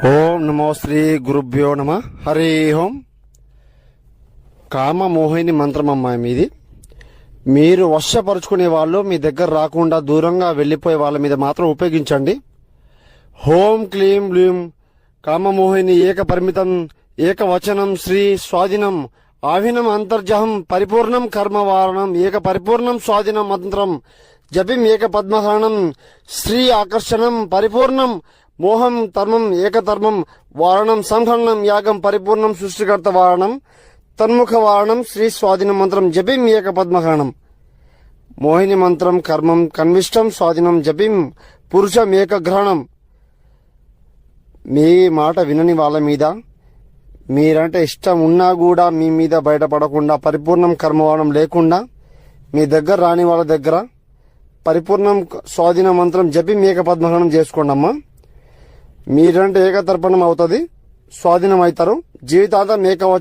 ఓం నమో శ్రీ గురుభ్యో నమ. హరి ఓం. కామ మోహిని మంత్రం అమ్మాయి మీది. మీరు వశపరుచుకునే వాళ్ళు మీ దగ్గర రాకుండా దూరంగా వెళ్లిపోయే వాళ్ళ మీద మాత్రం ఉపయోగించండి. హోం క్లీం బ్లీం కామమోహిని ఏక పరిమితం ఏకవచనం శ్రీ స్వాధీనం ఆవినం అంతర్జహం పరిపూర్ణం కర్మవారణం ఏక పరిపూర్ణం స్వాధీనం మంత్రం జపిం ఏక పద్మహరణం శ్రీ ఆకర్షణం పరిపూర్ణం మోహం ధర్మం ఏకధర్మం వారణం సంహరణం యాగం పరిపూర్ణం సృష్టికర్త వారణం తన్ముఖ వారణం శ్రీ స్వాధీనం మంత్రం జపిం ఏక పద్మహరణం. మోహిని మంత్రం కర్మం కన్విష్టం స్వాధీనం జపిం పురుషం ఏకగ్రహణం. మీ మాట వినని వాళ్ళ మీద మీరంటే ఇష్టం ఉన్నా కూడా మీ మీద బయటపడకుండా పరిపూర్ణం కర్మవాణం లేకుండా మీ దగ్గర రాని వాళ్ళ దగ్గర పరిపూర్ణం స్వాధీన మంత్రం జపి ఏక పద్మహరణం చేసుకోండి అమ్మా. మీరంటే ఏకతర్పణం అవుతుంది, స్వాధీనం అవుతారు, జీవితాంతం ఏకవచనం